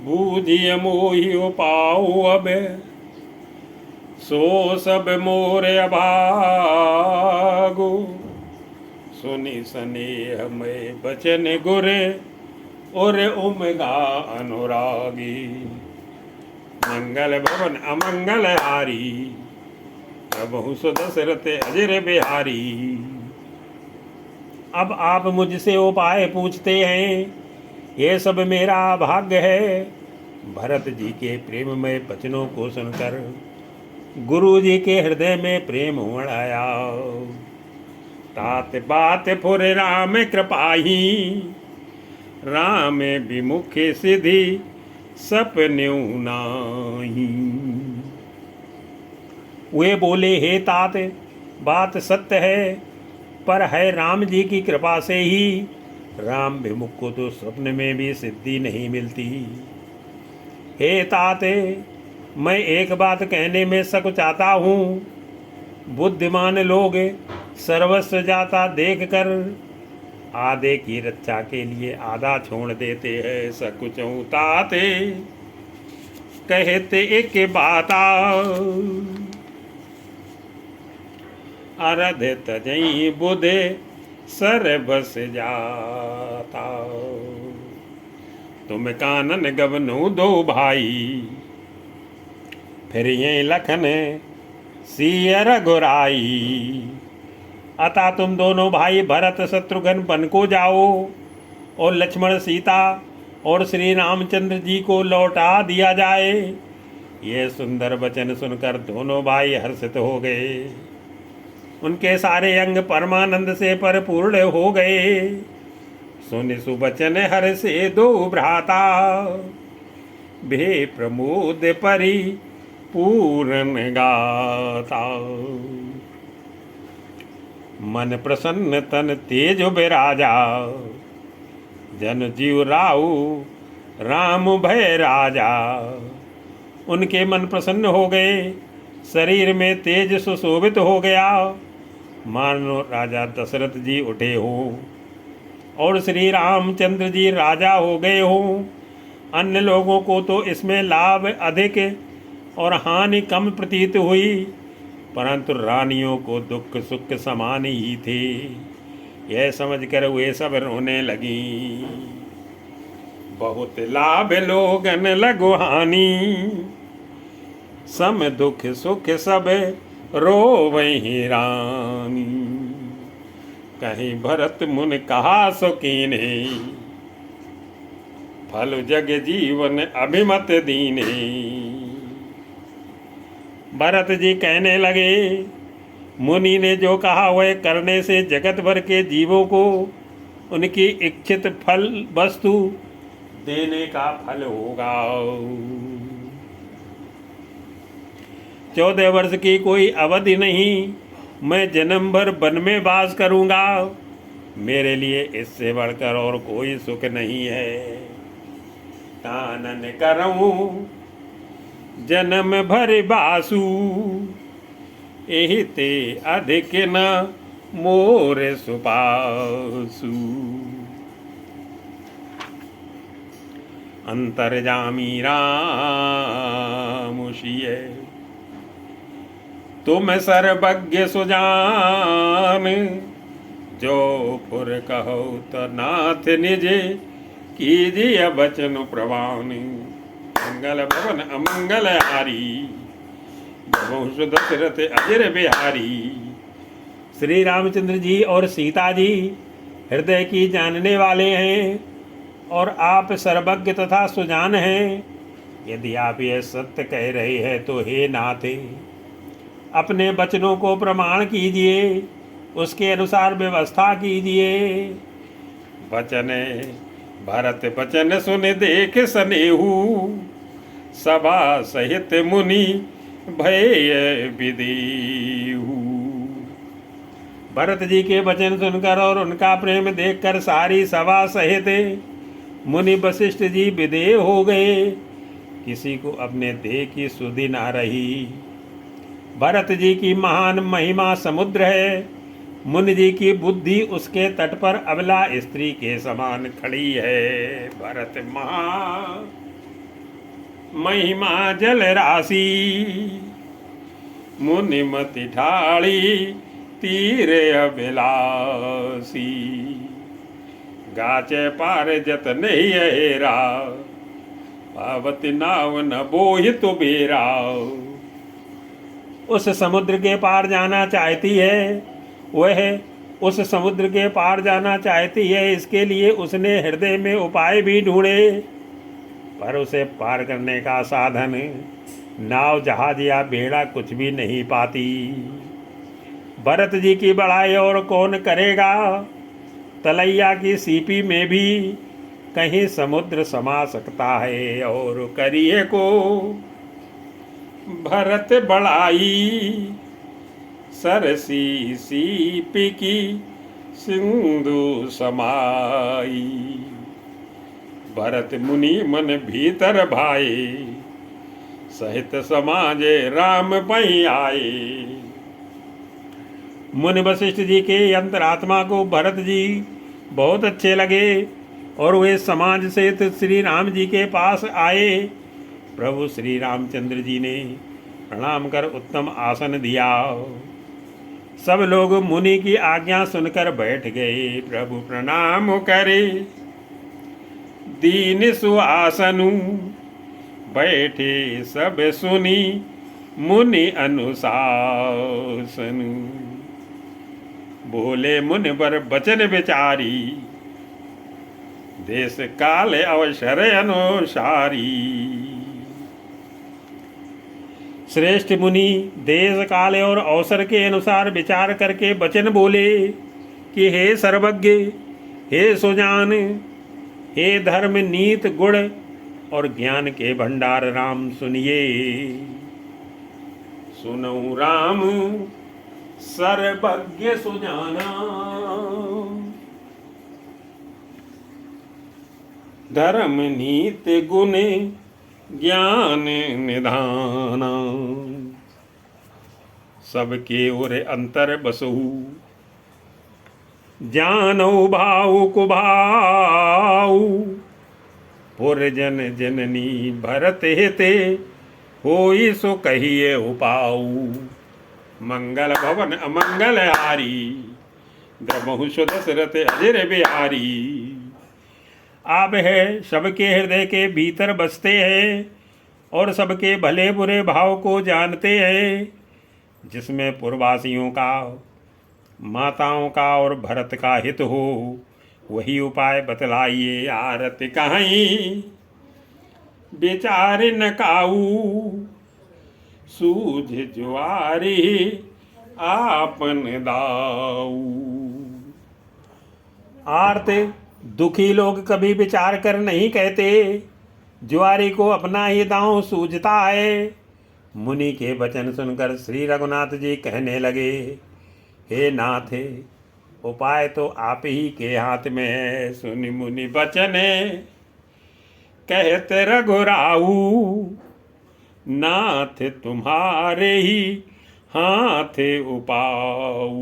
बूझिय मोहि उपाऊ अब, सो सब मोर अभागो। सुनि स्नेह में बचन गुरे, और उमगा अनुरागी। मंगल भवन अमंगल हारी, प्रभु सुदशरथ अजर बिहारी। अब आप मुझसे उपाय पूछते हैं, ये सब मेरा भाग्य है। भरत जी के प्रेममय वचनों को सुनकर गुरु जी के हृदय में प्रेम उमड़ आया। तात बात फुर राम कृपाही, राम विमुख सिद्धि सपन्यु नाही। वे बोले, हे तात, बात सत्य है, पर है राम जी की कृपा से ही राम विमुख को तो स्वप्न में भी सिद्धि नहीं मिलती। हे तात, मैं एक बात कहने में सकुचाता हूँ। बुद्धिमान लोग सर्वस्व जाता देखकर आधे की रक्षा के लिए आधा छोड़ देते हैं। सकुचऊँ तात कहते एक बात, अरध तजई बुधे सर बस जाता। तुम कानन गवनु दो भाई, फिर ये लखन सिय रघुराई। अतः तुम दोनों भाई भरत शत्रुघ्न बन को जाओ, और लक्ष्मण सीता और श्री रामचंद्र जी को लौटा दिया जाए। ये सुंदर वचन सुनकर दोनों भाई हर्षित हो गए। उनके सारे अंग परमानंद से परिपूर्ण हो गए। सुनि सुबचन हर से दो भ्राता, भे प्रमोद परि पूर्ण गाता। मन प्रसन्न तन तेज बिराजा, जन जीव राहु राम भय राजा। उनके मन प्रसन्न हो गए, शरीर में तेज सुशोभित हो गया, मानो राजा दशरथ जी उठे हों और श्री रामचंद्र जी राजा हो गए हों। अन्य लोगों को तो इसमें लाभ अधिक और हानि कम प्रतीत हुई, परंतु रानियों को दुख सुख समान ही थे। यह समझकर वे सब रोने लगी। बहुत लाभ लोगन लगो हानि, सम दुख सुख सब रोवहि रानी। कहीं भरत मुन कहा सुकीने, फल जग जीवन अभिमत दीने। भरत जी कहने लगे, मुनि ने जो कहा वह करने से जगत भर के जीवों को उनकी इच्छित फल वस्तु देने का फल होगा। 14 वर्ष की कोई अवधि नहीं, मैं जन्म भर वन में वास करूंगा। मेरे लिए इससे बढ़कर और कोई सुख नहीं है। कानन करऊं जन्म भर बासु, एहि ते अधिक न मोर सुपासु। अंतर्जामी राम सिय, तुम सर्वज्ञ सुजान। जो पुर कहो तो नाथ निज, कीजिए बचन प्रवान। मंगल भवन अमंगल हारी, प्रभु दशरथ अजर बिहारी। श्री रामचंद्र जी और सीता जी हृदय की जानने वाले हैं, और आप सर्वज्ञ तथा सुजान हैं। यदि आप यह सत्य कह रहे हैं तो हे नाथ, अपने वचनों को प्रमाण कीजिए, उसके अनुसार व्यवस्था कीजिए। वचन भरत वचन सुन देख सनेहू, सभा सहित मुनि भय विदेहू। भरत जी के वचन सुनकर और उनका प्रेम देखकर सारी सभा सहित मुनि वशिष्ठ जी विदेह हो गए। किसी को अपने देह की सुधि ना रही। भरत जी की महान महिमा समुद्र है, मुनि जी की बुद्धि उसके तट पर अबला स्त्री के समान खड़ी है। भरत महा महिमा जल राशि, मुनिमति ठाड़ी तीर अभिलाषी, गाचे पार जतन हेरा, पावती नाव न बोहि तो बेरा। उस समुद्र के पार जाना चाहती है वह, उस समुद्र के पार जाना चाहती है, इसके लिए उसने हृदय में उपाय भी ढूंढे, पर उसे पार करने का साधन नाव जहाज या बेड़ा कुछ भी नहीं पाती। भरत जी की बड़ाई और कौन करेगा, तलैया की सीपी में भी कहीं समुद्र समा सकता है। और करिए को भरत बड़ाई, सरसी सीपी की सिंधु समाई। भरत मुनि मन भीतर भाए, सहित समाजे राम पई आए। मुनि वशिष्ठ जी के अंतरात्मा को भरत जी बहुत अच्छे लगे और वे समाज सहित श्री राम जी के पास आए। प्रभु श्री रामचंद्र जी ने प्रणाम कर उत्तम आसन दिया। सब लोग मुनि की आज्ञा सुनकर बैठ गए। प्रभु प्रणाम करे दीन सुआसनु, बैठे सब सुनी मुनि अनुशासन। बोले मुनिवर बचन विचारी, देश काल अवसर अनुसारी। श्रेष्ठ मुनि देश काल और अवसर के अनुसार विचार करके वचन बोले कि हे सर्वज्ञ, हे सुजान, हे धर्म नीत गुण और ज्ञान के भंडार राम सुनिए। सुनऊ राम सर्वज्ञ सुजाना, धर्म नीत गुण ज्ञान निधाना। सबके ओर अंतर बसहु, जानऊ भाव कुभाऊ। पुरजन जननी भरत हेते, होई सो कहिए उपाऊ। मंगल भवन अमंगल हारी, द्रमहु सुदशरथ अजर बिहारी। आप है सबके हृदय के भीतर बसते हैं और सबके भले बुरे भाव को जानते हैं। जिसमें पूर्ववासियों का, माताओं का और भरत का हित हो, वही उपाय बतलाइए। आरत कहीं विचार न काऊ, सूझ जुआरी आपन दाऊ। आर्त दुखी लोग कभी विचार कर नहीं कहते, जुआरी को अपना ही दांव सूझता है। मुनि के वचन सुनकर श्री रघुनाथ जी कहने लगे, हे नाथ, उपाय तो आप ही के हाथ में है। सुनि मुनि वचन कहते रघुराऊ, नाथ तुम्हारे ही हाथ उपाऊ।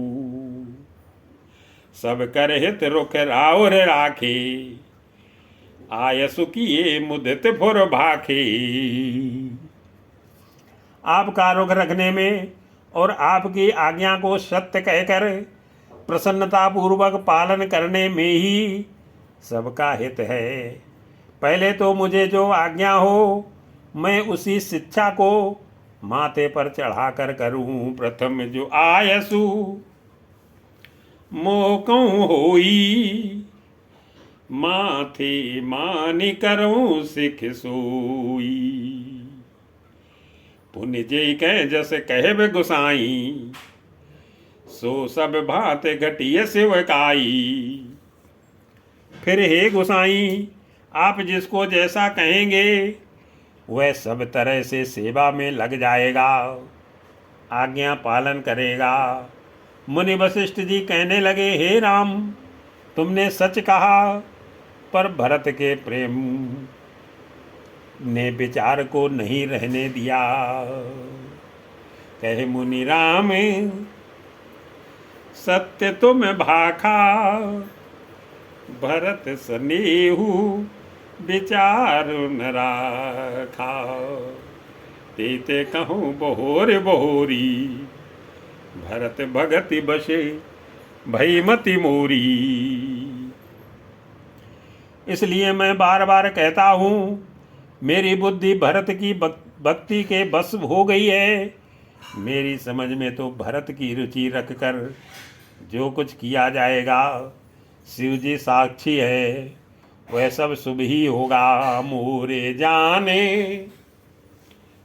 सब कर हित रुख राउर राखे, आय सुखिए मुदित फुर भाखे। आपका रुख रखने में और आपकी आज्ञा को सत्य कहकर प्रसन्नता पूर्वक पालन करने में ही सबका हित है। पहले तो मुझे जो आज्ञा हो, मैं उसी शिक्षा को माथे पर चढ़ाकर करूं। प्रथम जो आयसु मोकऊं होई, माथे मानि करऊं सिख सोई। पुण्य जे कह जस कहब गुसाई, सो सब भात घटिय सेवकाई। फिर हे गुसाई, आप जिसको जैसा कहेंगे वह सब तरह से सेवा में लग जाएगा, आज्ञा पालन करेगा। मुनि वशिष्ठ जी कहने लगे, हे राम, तुमने सच कहा, पर भरत के प्रेम ने विचार को नहीं रहने दिया। कहे मुनि राम, सत्य तुम भाखा, भरत स्नेहु विचार न राखा। तेते कहूँ बहोर बहोरी, भरत भगति बसे भई मति मोरी। इसलिए मैं बार बार कहता हूँ, मेरी बुद्धि भरत की भक्ति के बस हो गई है। मेरी समझ में तो भरत की रुचि रखकर जो कुछ किया जाएगा, शिव जी साक्षी है, वह सब शुभ ही होगा। मोरे जाने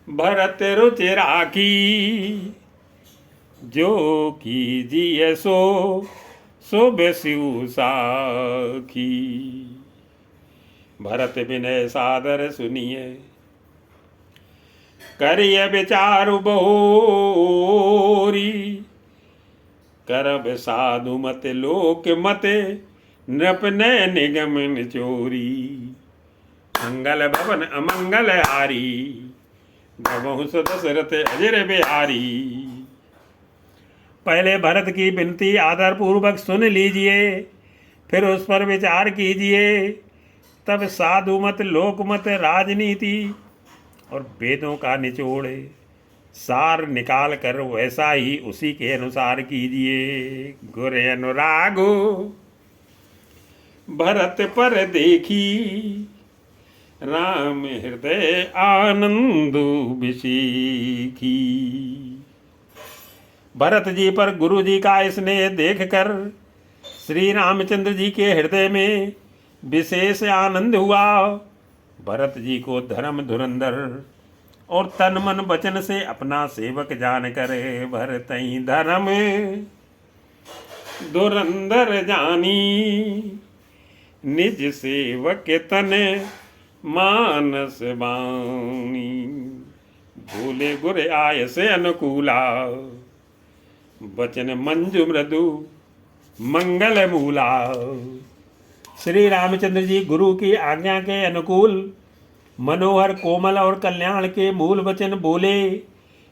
भरत रुचि राखी, जो कीजिए सो शुभ शिव साखी। भरत विनय सादर सुनिए, करिय विचारु बहोरी। करब साधु मत लोक मत, नृप नय निगम निचोरी। मंगल भवन अमंगल हारी, गवहु दशरथ अजर बिहारी। पहले भरत की विनती आदर पूर्वक सुन लीजिए, फिर उस पर विचार कीजिए। तब साधु मत लोक मत राजनीति और वेदों का निचोड़ सार निकाल कर वैसा ही उसी के अनुसार कीजिए। गुर अनुरागो भरत पर देखी, राम हृदय आनंदु बिसीखी। भरत जी पर गुरु जी का स्नेह देखकर श्री रामचंद्र जी के हृदय में विशेष आनंद हुआ। भरत जी को धर्म धुरंधर और तन मन वचन से अपना सेवक जान कर भरतई धर्म धुरंधर जानी। निज सेवक तन मानस बानी, भूले गुर आय से अनुकूला। वचन मंजु मृदु मंगल मूला। श्री रामचंद्र जी गुरु की आज्ञा के अनुकूल मनोहर कोमल और कल्याण के मूल वचन बोले।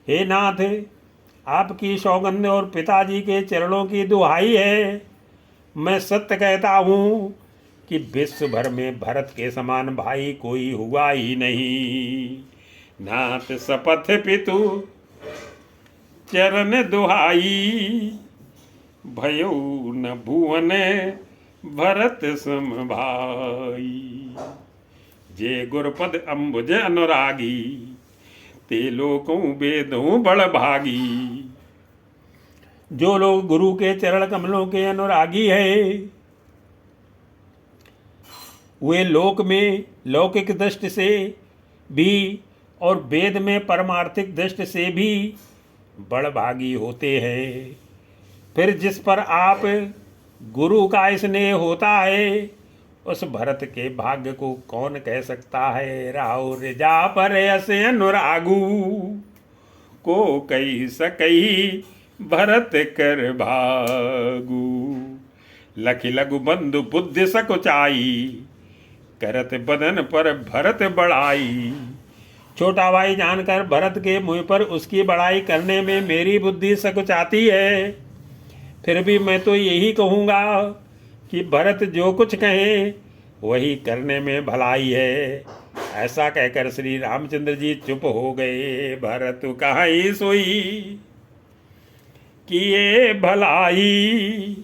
हे नाथ, आपकी सौगंध और पिताजी के चरणों की दुहाई है, मैं सत्य कहता हूँ कि विश्व भर में भरत के समान भाई कोई हुआ ही नहीं। नाथ शपथ पितु चरण दुहाई, भयो न भुवन भरत सम भाई। जे गुरपद अम्बुज अनुरागी, ते लोकों वेदों बड़ भागी। जो लोग गुरु के चरण कमलों के अनुरागी है, वे लोक में लौकिक दृष्टि से भी और वेद में परमार्थिक दृष्टि से भी बड़ भागी होते हैं। फिर जिस पर आप गुरु का स्नेह होता है, उस भरत के भाग्य को कौन कह सकता है। राव रिजा पर ऐसे अनुरागू, को कही सकई भरत कर भागू। लखि लघु बंधु बुद्धि सकुचाई, करत बदन पर भरत बढ़ाई। छोटा भाई जानकर भरत के मुंह पर उसकी बड़ाई करने में मेरी बुद्धि सकुचाती है। फिर भी मैं तो यही कहूँगा कि भरत जो कुछ कहे वही करने में भलाई है। ऐसा कहकर श्री रामचंद्र जी चुप हो गए। भरत कहाई सोई किए भलाई,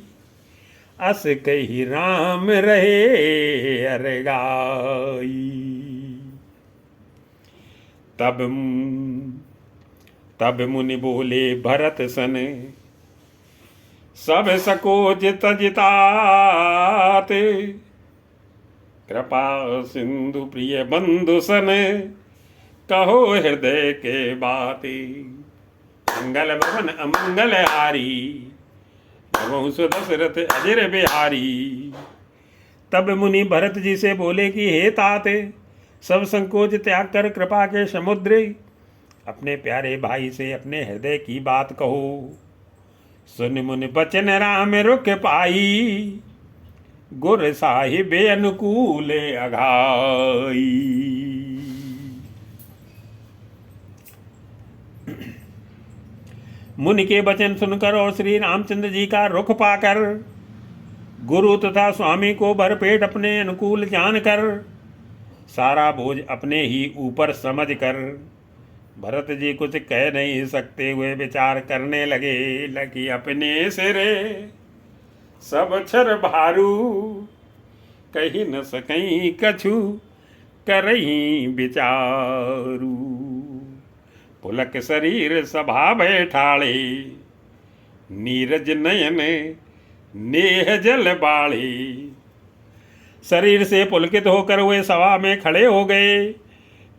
अस कही राम रहे अरगाई। तब मुनि बोले भरत सन, सब सकोच तजितात। कृपा सिंधु प्रिय बंधु सन, कहो हृदय के बाते। मंगल भवन अमंगल हारी, नमो दशरथ अजर बिहारी। तब मुनि भरत जी से बोले कि हे तात, सब संकोच त्याग कर कृपा के समुद्र अपने प्यारे भाई से अपने हृदय की बात कहो। सुन मुनि बचन राम रुख पाई, गुर साहिब अनुकूल अघाई। मुनि के वचन सुनकर और श्री रामचंद्र जी का रुख पाकर गुरु तथा स्वामी को भरपेट अपने अनुकूल जानकर सारा बोझ अपने ही ऊपर समझ कर भरत जी कुछ कह नहीं सकते हुए विचार करने लगे अपने सिरे सब छर भारू कहीं न सकई कछु करही विचारू पुलक शरीर सभा बैठाड़े नीरज नयन नेह जल बाड़े। शरीर से पुलकित होकर वे सभा में खड़े हो गए।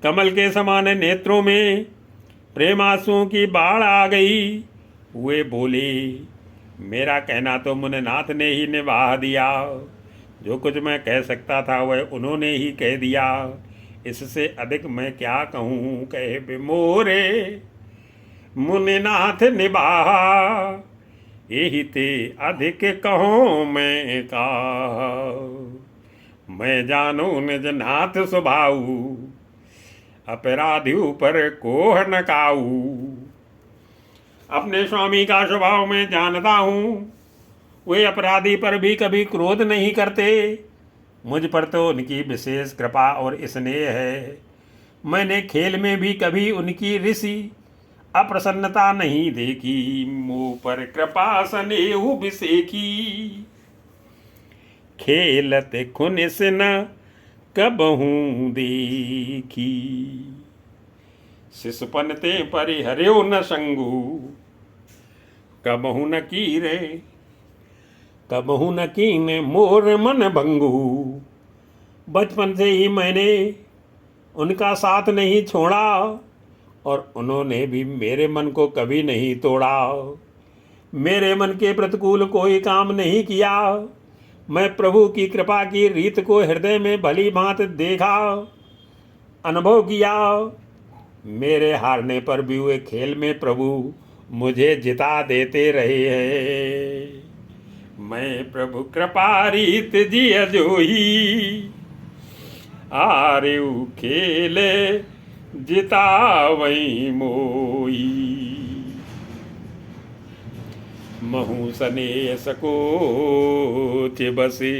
कमल के समान नेत्रों में प्रेमांसुओं की बाढ़ आ गई। वे बोले, मेरा कहना तो मुनिनाथ ने ही निभा दिया। जो कुछ मैं कह सकता था वह उन्होंने ही कह दिया। इससे अधिक मैं क्या कहूँ, कहे बिमोरे मुनिनाथ निभाहा यही ते अधिक कहूँ मैं का। मैं जानू निज नाथ स्वभाऊ अपराधी पर कोह न काऊ। अपने स्वामी का स्वभाव मैं जानता हूँ। वे अपराधी पर भी कभी क्रोध नहीं करते। मुझ पर तो उनकी विशेष कृपा और स्नेह है। मैंने खेल में भी कभी उनकी ऋषि अप्रसन्नता नहीं देखी। मुँह पर कृपा स्नेह विसेखी खेलत खुनिस न कबहूँ देखी। शिशुपन ते परिहर्यो न संगु कबहू न कीरे कबहू न कीने मोर मन भंगू। बचपन से ही मैंने उनका साथ नहीं छोड़ा और उन्होंने भी मेरे मन को कभी नहीं तोड़ा। मेरे मन के प्रतिकूल कोई काम नहीं किया। मैं प्रभु की कृपा की रीत को हृदय में भली भांत देखा, अनुभव किया। मेरे हारने पर भी वे खेल में प्रभु मुझे जिता देते रहे हैं। मैं प्रभु कृपा रीत जिय जोही आर्यु खेले जितावई मोई। महू सने सकोच बसे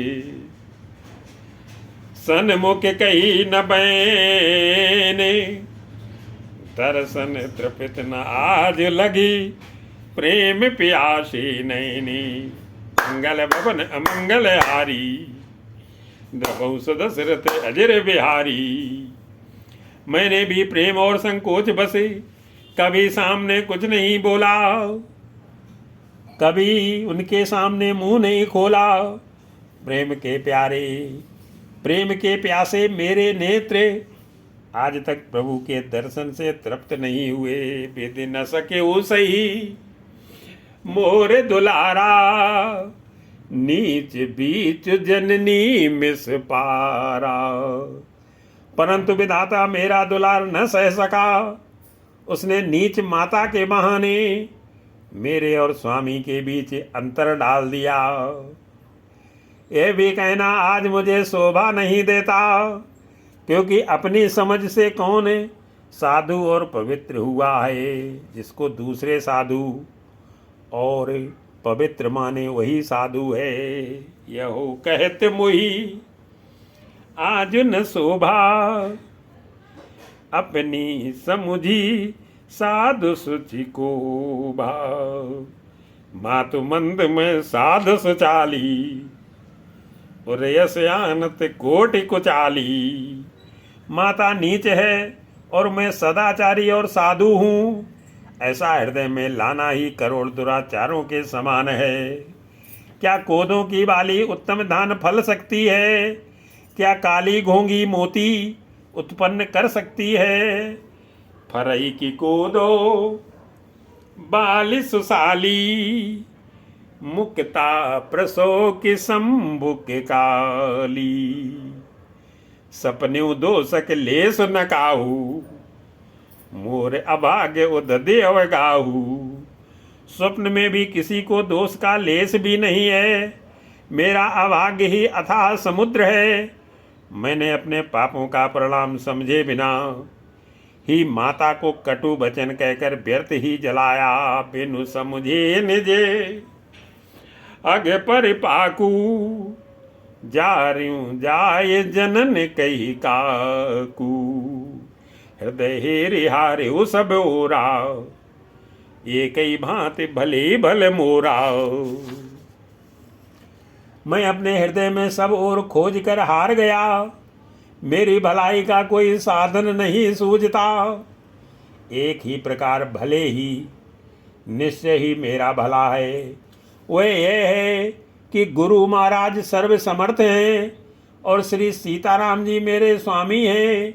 सन्मुख कही न बैने। दर्शन तृपित न आज लगी प्रेम प्यासी नैनी। मंगल भवन अमंगल हारी द्रवौ सदशरथ अजर बिहारी। मैंने भी प्रेम और संकोच बसे कभी सामने कुछ नहीं बोला, कभी उनके सामने मुंह नहीं खोला। प्रेम के प्यारे प्रेम के प्यासे मेरे नेत्र आज तक प्रभु के दर्शन से तृप्त नहीं हुए। वेद न सके वो सही मोर दुलारा नीच बीच जननी मिस पारा। परंतु विधाता मेरा दुलार न सह सका। उसने नीच माता के बहाने मेरे और स्वामी के बीच अंतर डाल दिया। यह भी कहना आज मुझे शोभा नहीं देता, क्योंकि अपनी समझ से कौन साधु और पवित्र हुआ है। जिसको दूसरे साधु और पवित्र माने वही साधु है। यहो कहते मुही आज न शोभा अपनी समुझी साधु सुचि को भाव। मातु मंद में साधु सुचाली और यश आनत कोटि कुचाली। माता नीच है और मैं सदाचारी और साधु हूँ, ऐसा हृदय में लाना ही करोड़ दुराचारों के समान है। क्या कोदों की बाली उत्तम धान फल सकती है? क्या काली घोंगी मोती उत्पन्न कर सकती है? फरई की कोदो बाली सुसाली मुक्ता प्रसो की संभुक काली। सपन्यु दोषक लेस न काहू मोर अभाग्य उददे अवगाहू। स्वप्न में भी किसी को दोष का लेस भी नहीं है। मेरा अभाग्य ही अथाह समुद्र है। मैंने अपने पापों का परिणाम समझे बिना ही माता को कटु वचन कहकर व्यर्थ ही जलाया। बिनु समझे निजे अग परिपाकू जार्यूं जाय जनन कही काकू, हृदय हेरि हार्यो सब ओरा, ये कई भांति भले भले मोरा। मैं अपने हृदय में सब ओर खोज कर हार गया, मेरी भलाई का कोई साधन नहीं सूझता। एक ही प्रकार भले ही निश्चय ही मेरा भला है, वह यह है कि गुरु महाराज सर्व समर्थ हैं और श्री सीताराम जी मेरे स्वामी हैं।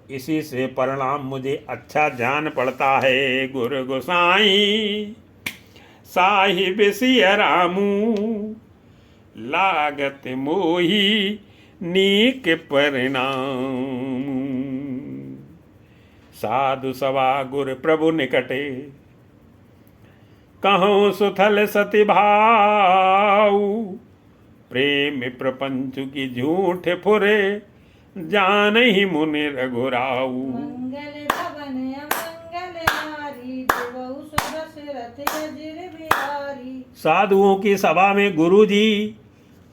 इसी से परिणाम मुझे अच्छा जान पड़ता है। गुरु गोसाई साहिब सिया रामू, लागत मोही नीक परिणाम। साधु सवा गुर प्रभु निकटे, कहूँ सुथल सति भाऊ, प्रेम प्रपंच की झूठ फुरे, जान ही मुनि रघुराऊ। मंगल भवन अमंगल नारी, देवहु सुरस रथ अजिर बिहारी। साधुओं की सभा में गुरु जी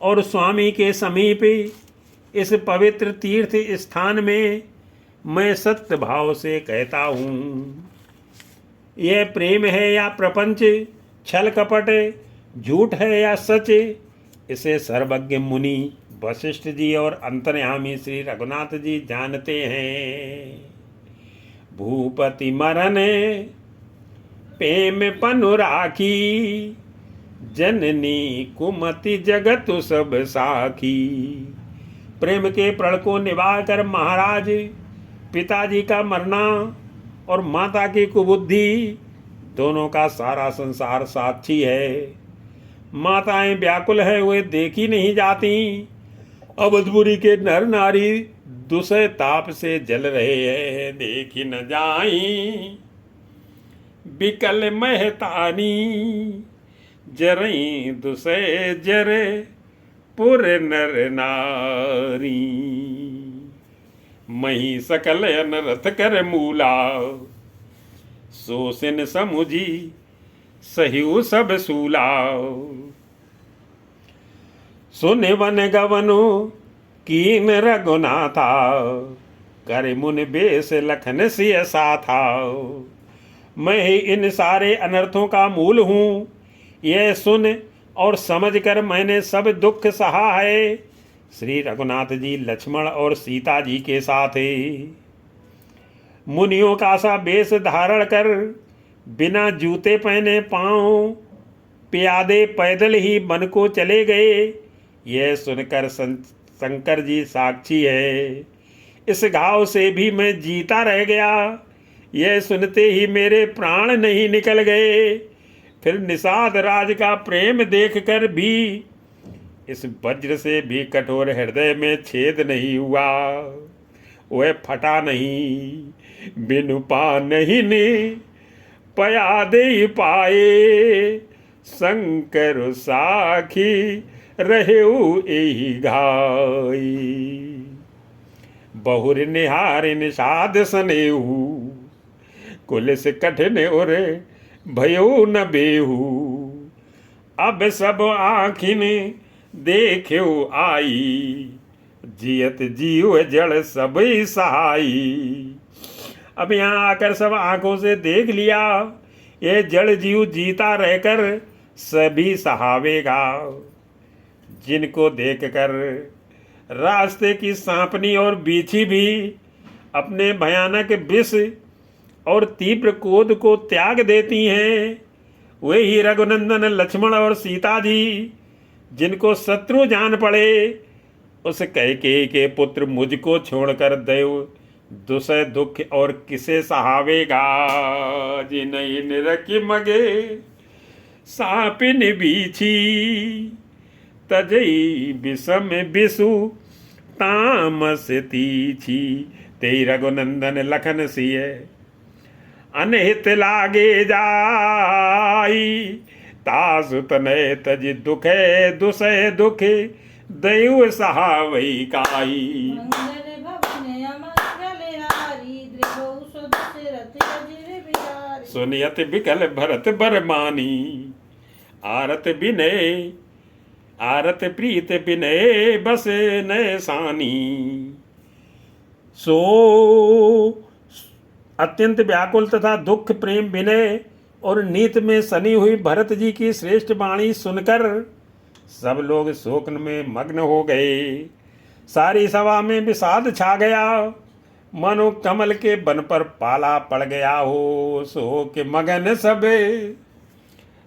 और स्वामी के समीप इस पवित्र तीर्थ स्थान में मैं सत्य भाव से कहता हूँ, यह प्रेम है या प्रपंच, छल कपट, झूठ है या सच, इसे सर्वज्ञ मुनि वशिष्ठ जी और अंतर्यामी श्री रघुनाथ जी जानते हैं। भूपति मरन प्रेम पनु राखी, जननी कुमति जगत सब साखी। प्रेम के प्रण को निभा कर महाराज पिताजी का मरना और माता की कुबुद्धि, दोनों का सारा संसार साक्षी है। माताएं व्याकुल है, वे देखी नहीं जाती। अवधपुरी के नर नारी दुसह ताप से जल रहे हैं, देखी न जाई बिकल महतानी। जरई दुसह जरे पुर नर नारी, मही सकल अनरथ कर मूला। सोसिन समुझी सहिउ सब सूला। सुन वन गवनु कीन रघुनाथा, कर मुन बेस लखन सिय साथा। मैं ही इन सारे अनर्थों का मूल हूँ, यह सुन और समझ कर मैंने सब दुख सहा है। श्री रघुनाथ जी लक्ष्मण और सीता जी के साथ मुनियों का सा वेश धारण कर, बिना जूते पहने पांव प्यादे पैदल ही वन को चले गए। यह सुनकर शंकर जी साक्षी है, इस घाव से भी मैं जीता रह गया। यह सुनते ही मेरे प्राण नहीं निकल गए। फिर निषाद राज का प्रेम देखकर भी इस वज्र से भी कठोर हृदय में छेद नहीं हुआ, वह फटा नहीं। बिनु पा नहीं ने पया दे पाए, शंकर साखी रहे यही घाई। बहुर निहार निषाद सनेहू, कुल से कठिन और भयो न बेहू। अब सब आँखिन देखो आई, जियत जीव जड़ सब सहाई। अब यहाँ आकर सब आंखों से देख लिया, ये जड़ जीव जीता रहकर सभी सहावेगा। जिनको देखकर रास्ते की सांपनी और बीछी भी अपने भयानक विष और तीव्र क्रोध को त्याग देती हैं, वे ही रघुनंदन लक्ष्मण और सीता जी, जिनको शत्रु जान पड़े। उस कैकेयी के पुत्र मुझको छोड़कर देव दुसह दुख और किसे सहावेगा। जिनहि निरखि मगे सापिन बीछी, तजई विषम विषु तामस तीछी। तेई रघुनंदन लखन सिय अनहित लागे जाई, तासु तनय तज दुखे दुसह दुख दैव सहावई काई। मंगल भवन अमंगल हारी, द्रिभु सुदस रथ अजिर बिहारी। सुनियत बिकल भरत बरमानी, आरत विनय आरत प्रीत विनय बस नय सानी। सो अत्यंत व्याकुल तथा दुख प्रेम विनय और नीत में सनी हुई भरत जी की श्रेष्ठ वाणी सुनकर सब लोग शोक में मग्न हो गए। सारी सभा में विषाद छा गया, मनो कमल के बन पर पाला पड़ गया हो। सो के मगन सब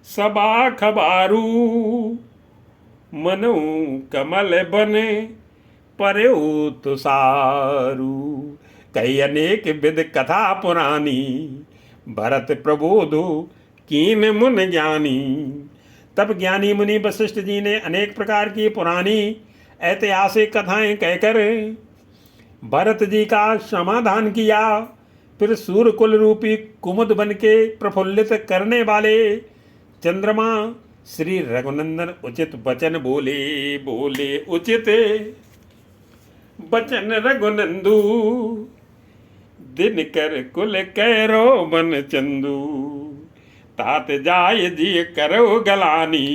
सबा खबारू, मनु कमल बने पर्यो तुषारू। कई अनेक विध कथा पुरानी, भरत प्रबोधो कीन मुन ज्ञानी। तब ज्ञानी मुनि वशिष्ठ जी ने अनेक प्रकार की पुरानी ऐतिहासिक कथाएं कहकर भरत जी का समाधान किया। फिर सूर्यकुल रूपी कुमुद बन के प्रफुल्लित करने वाले चंद्रमा श्री रघुनंदन उचित वचन बोले। बोले उचित बचन रघुनंदू, दिन कर कुल कैरो बन चंदू। तात जाय जी करो गलानी,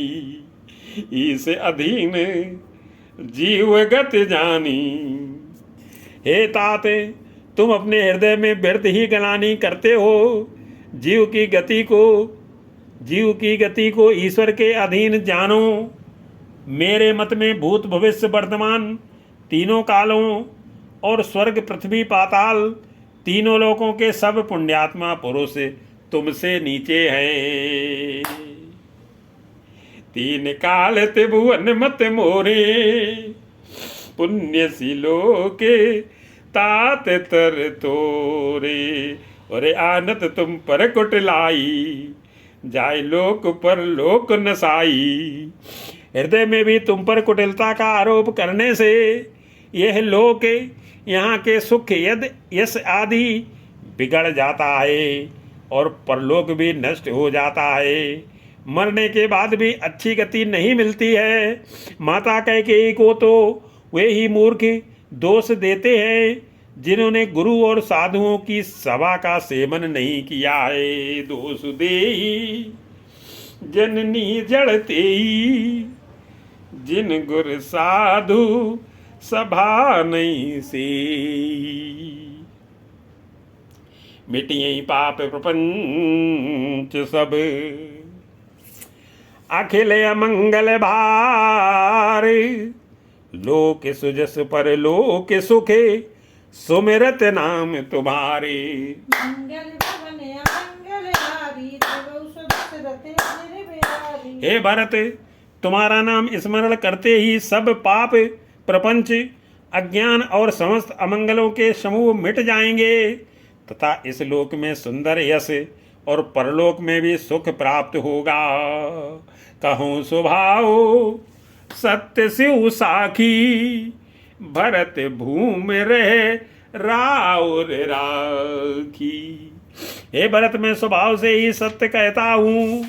इस अधीन जीव गत जानी। हे तात, तुम अपने हृदय में व्यर्थ ही गलानी करते हो। जीव की गति को ईश्वर के अधीन जानो। मेरे मत में भूत भविष्य वर्तमान तीनों कालों और स्वर्ग पृथ्वी पाताल तीनों लोकों के सब पुण्यात्मा पुरुष तुमसे नीचे हैं। तीन काल त्रिभुवन मत मोरे, पुण्यशीलो के तात तर तोरे। और आनत तुम पर कुटलाई, जाय लोक पर लोक नसाई। हृदय में भी तुम पर कुटिलता का आरोप करने से यह लोक, यहाँ के सुख यद यश आदि बिगड़ जाता है और परलोक भी नष्ट हो जाता है। मरने के बाद भी अच्छी गति नहीं मिलती है। माता कैकेयी को तो वे ही मूर्ख दोष देते हैं जिन्होंने गुरु और साधुओं की सभा का सेवन नहीं किया है। दोष देई जननी जड़ते, जिन गुर साधु सभा नहीं से। मिटिए पाप प्रपंच सब, अखिल अमंगल भार। लोक सुजस पर लोक सुखे, सुमिरत नाम तुम्हारे। मंगल भवन अमंगल हारी, त्रिभुवन सुदस रते अजर बिहारी। हे भरत, तुम्हारा नाम स्मरण करते ही सब पाप प्रपंच अज्ञान और समस्त अमंगलों के समूह मिट जाएंगे तथा इस लोक में सुंदर यश और परलोक में भी सुख प्राप्त होगा। कहूँ स्वभाव सत्य शिव साखी, भरत भूमि रहे राउर राखी। हे भरत, मैं स्वभाव से ही सत्य कहता हूँ,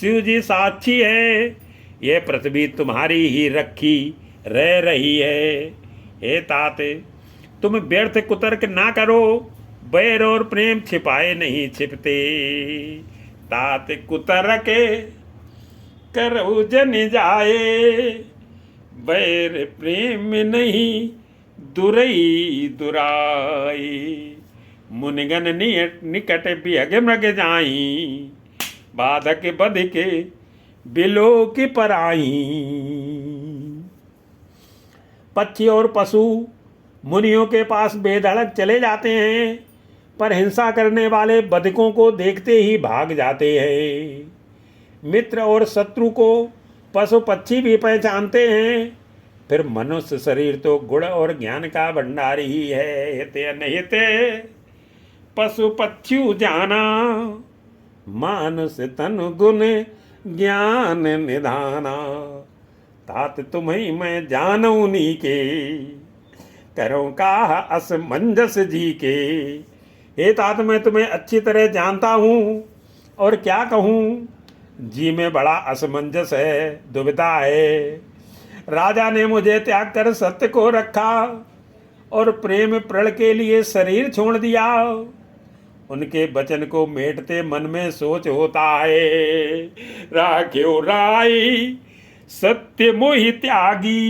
शिव जी साक्षी है। यह पृथ्वी तुम्हारी ही रखी रह रही है। हे तात, तुम व्यर्थ कुतर्क ना करो, बैर और प्रेम छिपाए नहीं छिपते। तात कुतर्क करो जन जाए, बैर प्रेम नहीं दुरई दुराई। मुनिगन निकट बिहग मृग जाई, बाधक बध के बिलो की पराई। पक्षी और पशु मुनियों के पास बेधड़क चले जाते हैं, पर हिंसा करने वाले बधिकों को देखते ही भाग जाते हैं। मित्र और शत्रु को पशु पक्षी भी पहचानते हैं, फिर मनुष्य शरीर तो गुण और ज्ञान का भंडार ही है। हिते अनहिते पशु पक्षी जाना, मानुष तन गुण ज्ञान निधाना। तात तुम्हें मैं जानू नी के, करो का असमंजस जी के। हे तात, मैं तुम्हें अच्छी तरह जानता हूँ और क्या कहूँ, जी में बड़ा असमंजस है, दुविधा है। राजा ने मुझे त्याग कर सत्य को रखा और प्रेम प्रण के लिए शरीर छोड़ दिया। उनके वचन को मेटते मन में सोच होता है, राख्यो राई सत्य मोहि त्यागी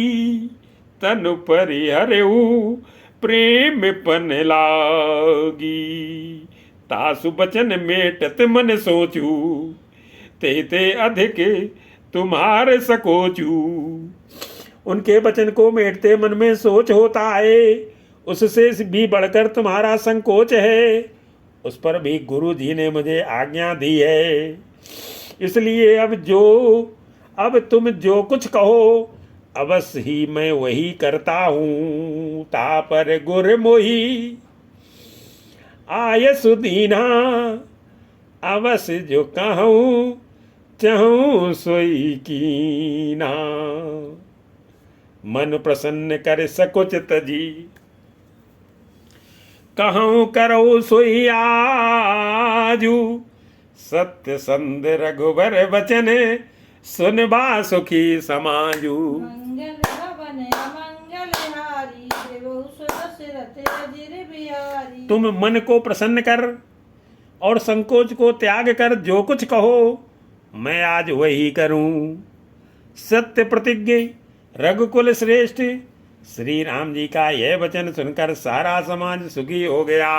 तनु परिहरऊ प्रेम पन लागी तासु बचन मेटत मन सोचू ते अधिक तुम्हारे सकोचू। उनके वचन को मेटते मन में सोच होता है, उससे भी बढ़कर तुम्हारा संकोच है। उस पर भी गुरु जी ने मुझे आज्ञा दी है, इसलिए अब तुम जो कुछ कहो अवश्य ही मैं वही करता हूँ। ता पर गुर मोही आय सुदीना अवश्य जो कहूँ चहूँ सोई कीना। मन प्रसन्न कर सकुच तजी कहूँ करो सोई आजू। सत्य संद रघुबर वचन सुनबा सुखी समाजू। मंगल भवन अमंगल हारी देवहु सुदशरथ अजिर बिहारी। तुम मन को प्रसन्न कर और संकोच को त्याग कर जो कुछ कहो मैं आज वही करूं। सत्य प्रतिज्ञ रघुकुल श्रेष्ठ श्री राम जी का यह वचन सुनकर सारा समाज सुखी हो गया।